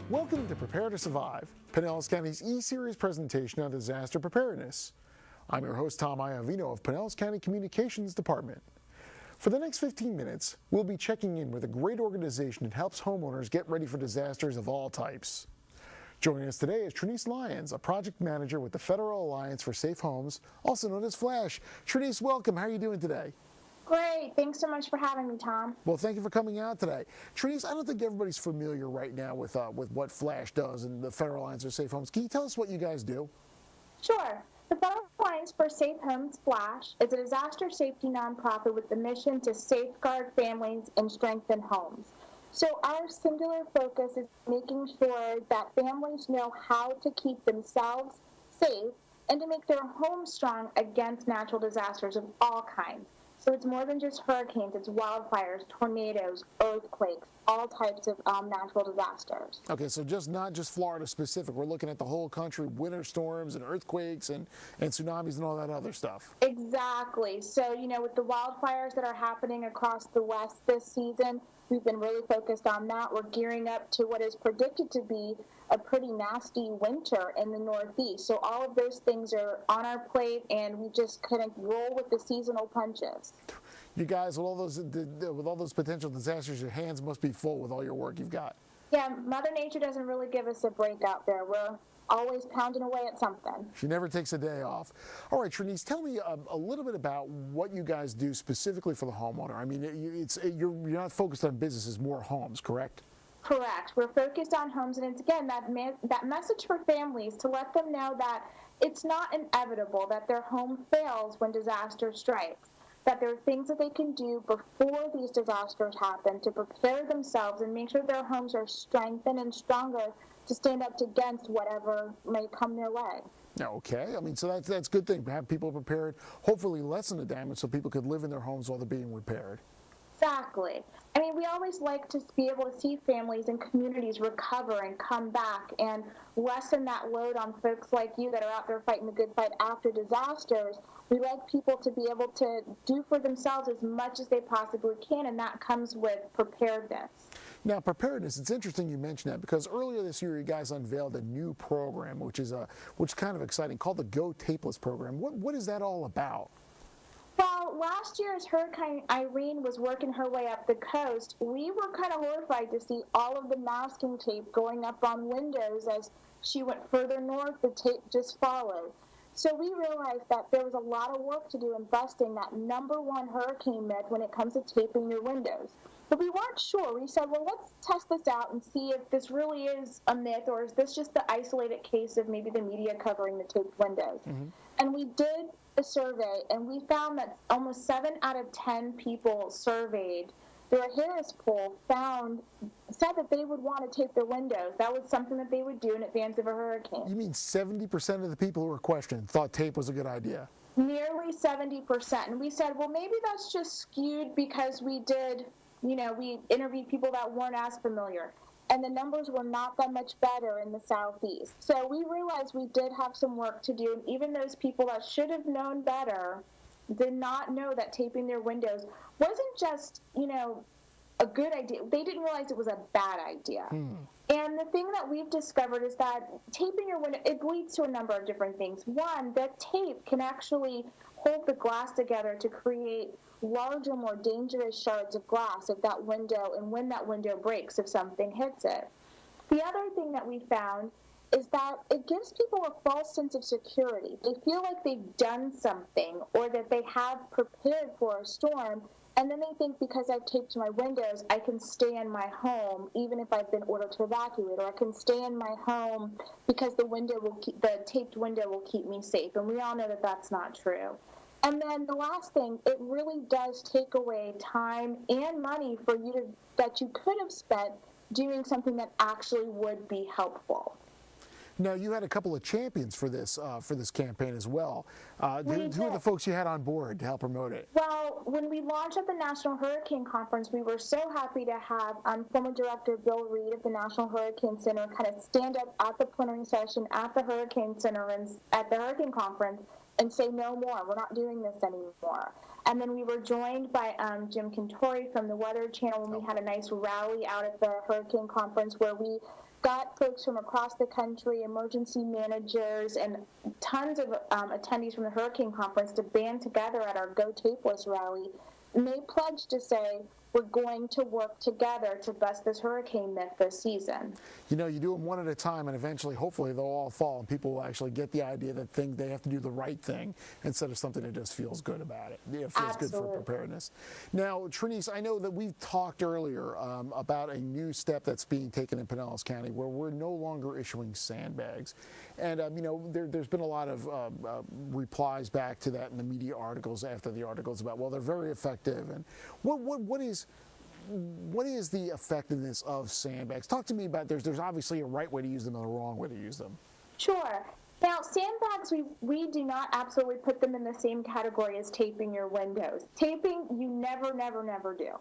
Welcome to Prepare to Survive, Pinellas County's E-Series presentation on disaster preparedness. I'm your host, Tom Iovino of Pinellas County Communications Department. For the next 15 minutes, we'll be checking in with a great organization that helps homeowners get ready for disasters of all types. Joining us today is Trinice Lyons, a project manager with the Federal Alliance for Safe Homes, also known as FLASH. Trinice, welcome. How are you doing today? Great. Thanks so much for having me, Tom. Well, thank you for coming out today. Trinice, I don't think everybody's familiar right now with what FLASH does and the Federal Alliance for Safe Homes. Can you tell us what you guys do? Sure. The Federal Alliance for Safe Homes, FLASH, is a disaster safety nonprofit with the mission to safeguard families and strengthen homes. So our singular focus is making sure that families know how to keep themselves safe and to make their homes strong against natural disasters of all kinds. So it's more than just hurricanes, it's wildfires, tornadoes, earthquakes, all types of natural disasters. Okay, so not just Florida specific. We're looking at the whole country, winter storms and earthquakes and tsunamis and all that other stuff. Exactly. So, with the wildfires that are happening across the West this season, we've been really focused on that. We're gearing up to what is predicted to be a pretty nasty winter in the Northeast. So all of those things are on our plate, and we just couldn't roll with the seasonal punches. You guys, with all those potential disasters, your hands must be full with all your work you've got. Yeah, Mother Nature doesn't really give us a break out there. We're always pounding away at something. She never takes a day off. All right, Trinice, tell me a little bit about what you guys do specifically for the homeowner. I mean, you're not focused on businesses, more homes, correct? Correct. We're focused on homes, and it's, again, that message for families to let them know that it's not inevitable that their home fails when disaster strikes, that there are things that they can do before these disasters happen to prepare themselves and make sure their homes are strengthened and stronger to stand up against whatever may come their way. Okay, I mean, so that's a good thing, to have people prepared, hopefully lessen the damage so people could live in their homes while they're being repaired. Exactly. I mean, we always like to be able to see families and communities recover and come back and lessen that load on folks like you that are out there fighting the good fight after disasters. We like people to be able to do for themselves as much as they possibly can, and that comes with preparedness. Now, preparedness, it's interesting you mentioned that, because earlier this year you guys unveiled a new program, which is kind of exciting, called the Go Tapeless program. What is that all about? Well, last year as Hurricane Irene was working her way up the coast, we were kind of horrified to see all of the masking tape going up on windows as she went further north. The tape just followed. So we realized that there was a lot of work to do in busting that #1 hurricane myth when it comes to taping your windows. But we weren't sure. We said, well, let's test this out and see if this really is a myth, or is this just the isolated case of maybe the media covering the taped windows. Mm-hmm. And we did a survey, and we found that almost 7 out of 10 people surveyed through a Harris poll said that they would want to tape their windows. That was something that they would do in advance of a hurricane. You mean 70% of the people who were questioned thought tape was a good idea? Nearly 70%. And we said, well, maybe that's just skewed because we interviewed people that weren't as familiar. And the numbers were not that much better in the Southeast. So we realized we did have some work to do, and even those people that should have known better did not know that taping their windows wasn't just, a good idea. They didn't realize it was a bad idea. And the thing that we've discovered is that taping your window, it leads to a number of different things. One, that tape can actually hold the glass together to create larger, more dangerous shards of glass if that window, and when that window breaks, if something hits it. The other thing that we found is that it gives people a false sense of security. They feel like they've done something or that they have prepared for a storm, and then they think because I've taped my windows, I can stay in my home even if I've been ordered to evacuate, or I can stay in my home because the taped window will keep me safe. And we all know that that's not true. And then the last thing, it really does take away time and money for you that you could have spent doing something that actually would be helpful. Now, you had a couple of champions for this campaign as well. Who are the folks you had on board to help promote it? Well, when we launched at the National Hurricane Conference, we were so happy to have former Director Bill Reed of the National Hurricane Center kind of stand up at the plenary session at the Hurricane Center and at the Hurricane Conference and say, no more, we're not doing this anymore. And then we were joined by Jim Cantori from the Weather Channel, and we had a nice rally out at the Hurricane Conference where we got folks from across the country, emergency managers, and tons of attendees from the Hurricane Conference to band together at our Go Tapeless rally. And they pledged to say, we're going to work together to bust this hurricane myth this season. You know, you do them one at a time, and eventually, hopefully, they'll all fall, and people will actually get the idea that they have to do the right thing instead of something that just feels good about it. It feels good for preparedness. Now, Trinice, I know that we've talked earlier about a new step that's being taken in Pinellas County where we're no longer issuing sandbags. And, you know, there's been a lot of replies back to that in the media articles after the articles about, well, they're very effective. And what is the effectiveness of sandbags? Talk to me about, there's obviously a right way to use them and a wrong way to use them. Sure. Now, sandbags, we do not absolutely put them in the same category as taping your windows. Taping, you never, never, never do.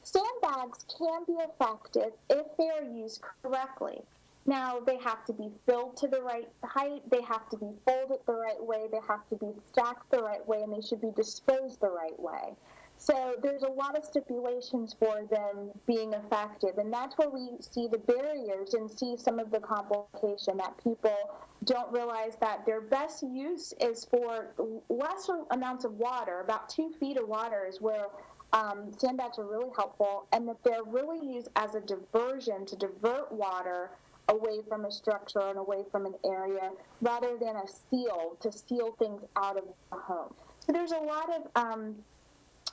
Sandbags can be effective if they are used correctly. Now, they have to be filled to the right height, they have to be folded the right way, they have to be stacked the right way, and they should be disposed the right way. So there's a lot of stipulations for them being effective, and that's where we see the barriers and see some of the complication, that people don't realize that their best use is for lesser amounts of water. About 2 feet of water is where sandbags are really helpful, and that they're really used as a diversion to divert water away from a structure and away from an area, rather than a seal to seal things out of the home. So there's a lot of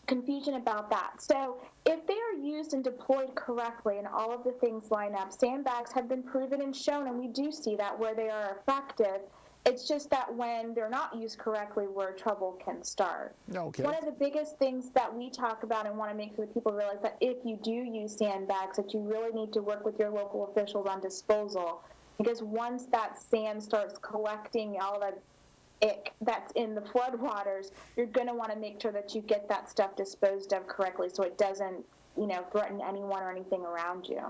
confusion about that. So if they are used and deployed correctly and all of the things line up, sandbags have been proven and shown, and we do see that where they are effective. It's just that when they're not used correctly, where trouble can start. Okay. One of the biggest things that we talk about and want to make sure that people realize that if you do use sandbags, that you really need to work with your local officials on disposal, because once that sand starts collecting all the ick that's in the floodwaters, you're going to want to make sure that you get that stuff disposed of correctly so it doesn't, you know, threaten anyone or anything around you.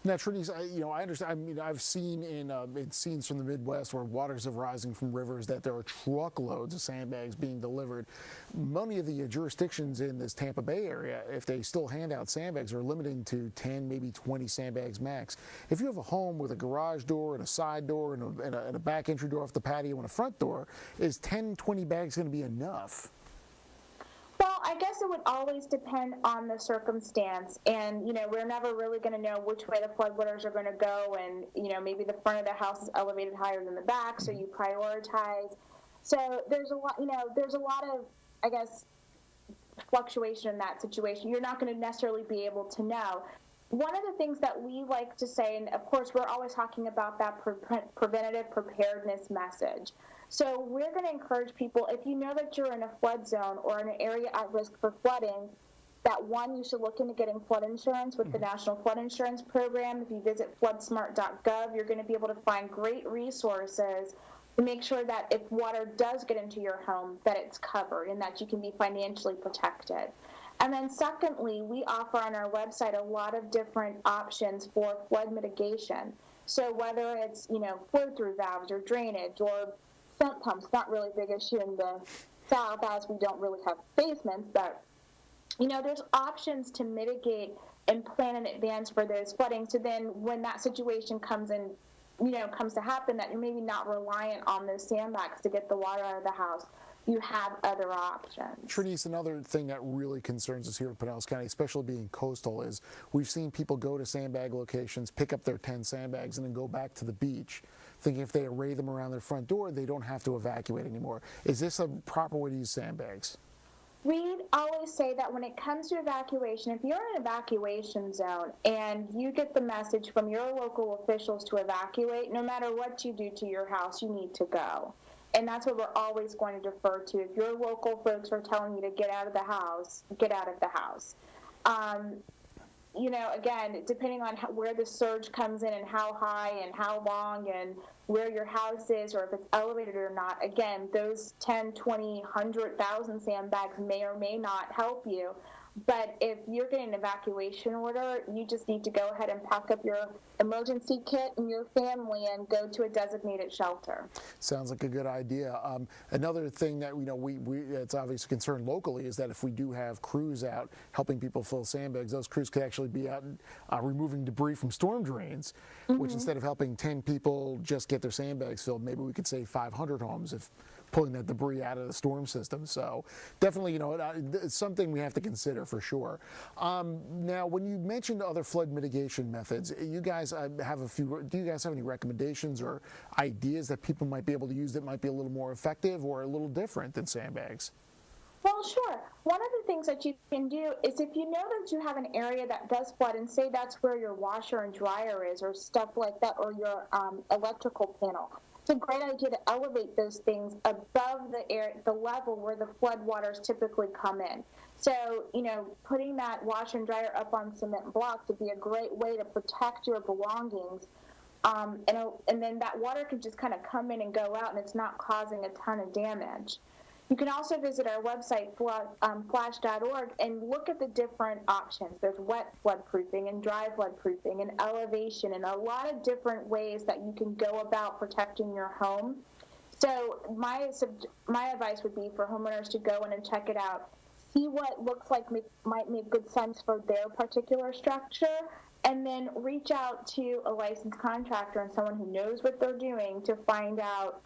Now, Trinice, I understand. I mean, I've seen in scenes from the Midwest where waters are rising from rivers that there are truckloads of sandbags being delivered. Many of the jurisdictions in this Tampa Bay area, if they still hand out sandbags, are limiting to 10, maybe 20 sandbags max. If you have a home with a garage door and a side door and a back entry door off the patio and a front door, is 10, 20 bags going to be enough? Well, I guess it would always depend on the circumstance, and, you know, we're never really going to know which way the floodwaters are going to go, and, you know, maybe the front of the house is elevated higher than the back, so you prioritize. So there's a lot, you know, there's a lot of, I guess, fluctuation in that situation. You're not going to necessarily be able to know. One of the things that we like to say, and of course we're always talking about that preventative preparedness message. So we're going to encourage people, if you know that you're in a flood zone or in an area at risk for flooding, that one, you should look into getting flood insurance with the National Flood Insurance Program. If you visit floodsmart.gov, you're going to be able to find great resources to make sure that if water does get into your home, that it's covered and that you can be financially protected. And then secondly, we offer on our website a lot of different options for flood mitigation. So whether it's, you know, flow-through valves or drainage or sump pumps, not really a big issue in the South as we don't really have basements, but, you know, there's options to mitigate and plan in advance for those flooding. So then when that situation comes in, you know, comes to happen, that you're maybe not reliant on those sandbags to get the water out of the house. You have other options. Trinice, another thing that really concerns us here in Pinellas County, especially being coastal, is we've seen people go to sandbag locations, pick up their 10 sandbags, and then go back to the beach, thinking if they array them around their front door, they don't have to evacuate anymore. Is this a proper way to use sandbags? We always say that when it comes to evacuation, if you're in an evacuation zone and you get the message from your local officials to evacuate, no matter what you do to your house, you need to go. And that's what we're always going to defer to. If your local folks are telling you to get out of the house, get out of the house. You know, again, depending on where the surge comes in and how high and how long and where your house is or if it's elevated or not. Again, those 10, 20, 100,000 sandbags may or may not help you. But if you're getting an evacuation order, you just need to go ahead and pack up your emergency kit and your family and go to a designated shelter. Sounds like a good idea. Another thing that it's obviously a concern locally is that if we do have crews out helping people fill sandbags, those crews could actually be out removing debris from storm drains, which instead of helping 10 people just get their sandbags filled, maybe we could save 500 homes if pulling that debris out of the storm system. So definitely, it's something we have to consider for sure. Now, when you mentioned other flood mitigation methods, you guys have a few. Do you guys have any recommendations or ideas that people might be able to use that might be a little more effective or a little different than sandbags? Well, sure. One of the things that you can do is if you know that you have an area that does flood, and say that's where your washer and dryer is or stuff like that, or your electrical panel, it's a great idea to elevate those things above the level where the flood waters typically come in. So, putting that washer and dryer up on cement blocks would be a great way to protect your belongings. And then that water can just kind of come in and go out, and it's not causing a ton of damage. You can also visit our website, flash.org, and look at the different options. There's wet floodproofing and dry floodproofing and elevation and a lot of different ways that you can go about protecting your home. So my advice would be for homeowners to go in and check it out, see what looks like might make good sense for their particular structure, and then reach out to a licensed contractor and someone who knows what they're doing to find out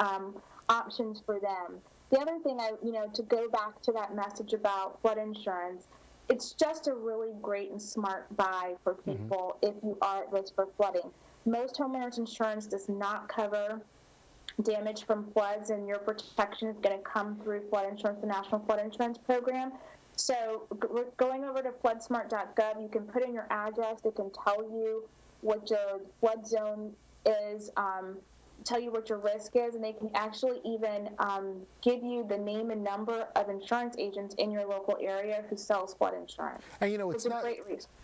options for them. The other thing, to go back to that message about flood insurance, it's just a really great and smart buy for people if you are at risk for flooding. Most homeowners insurance does not cover damage from floods, and your protection is going to come through flood insurance, the National Flood Insurance Program. So going over to floodsmart.gov, you can put in your address. It can tell you what your flood zone is, tell you what your risk is, and they can actually even give you the name and number of insurance agents in your local area who sells flood insurance. And it's not,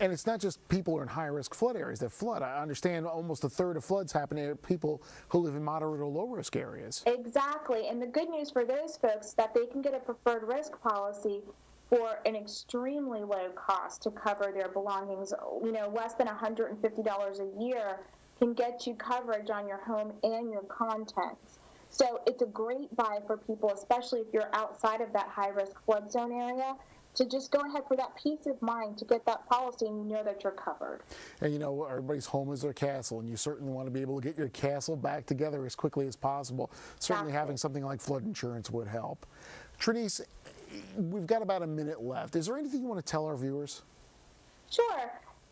and it's not just people who are in high-risk flood areas that flood. I understand almost a third of floods happen to people who live in moderate or low-risk areas. Exactly, and the good news for those folks is that they can get a preferred risk policy for an extremely low cost to cover their belongings. Less than $150 a year can get you coverage on your home and your contents. So it's a great buy for people, especially if you're outside of that high-risk flood zone area, to just go ahead for that peace of mind to get that policy and you know that you're covered. And everybody's home is their castle, and you certainly want to be able to get your castle back together as quickly as possible. Certainly having something like flood insurance would help. Trinice, we've got about a minute left. Is there anything you want to tell our viewers? Sure.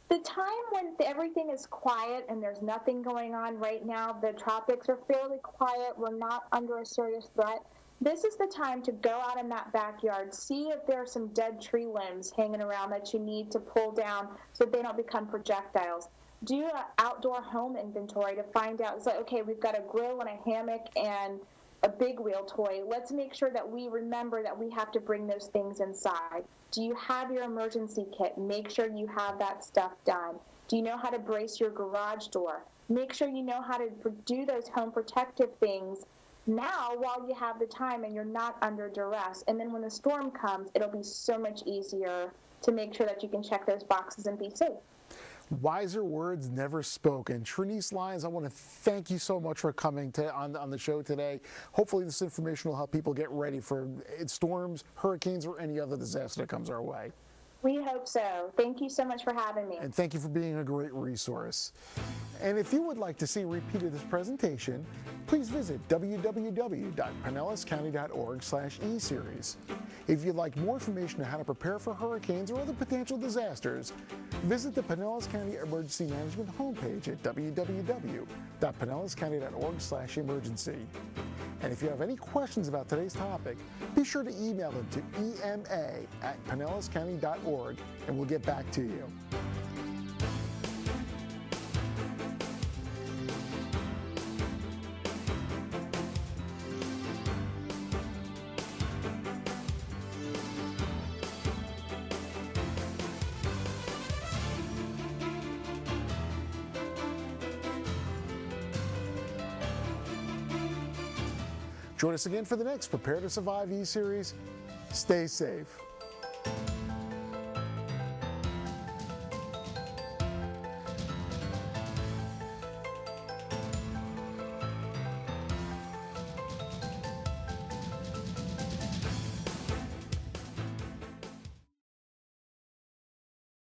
The time when everything is quiet and there's nothing going on right now, the tropics are fairly quiet, we're not under a serious threat, this is the time to go out in that backyard, see if there are some dead tree limbs hanging around that you need to pull down so that they don't become projectiles. Do an outdoor home inventory to find out, it's like, okay, we've got a grill and a hammock and a big wheel toy. Let's make sure that we remember that we have to bring those things inside. Do you have your emergency kit? Make sure you have that stuff done. Do you know how to brace your garage door? Make sure you know how to do those home protective things now while you have the time and you're not under duress. And then when the storm comes, it'll be so much easier to make sure that you can check those boxes and be safe. Wiser words never spoken. Trinice Lyons, I want to thank you so much for coming on the show today. Hopefully this information will help people get ready for storms, hurricanes, or any other disaster that comes our way. We hope so. Thank you so much for having me. And thank you for being a great resource. And if you would like to see a repeat of this presentation, please visit www.pinellascounty.org/eSeries. If you'd like more information on how to prepare for hurricanes or other potential disasters, visit the Pinellas County Emergency Management homepage at www.pinellascounty.org/emergency. And if you have any questions about today's topic, be sure to email them to ema@pinellascounty.org, and we'll get back to you. Join us again for the next Prepare to Survive E-Series. Stay safe.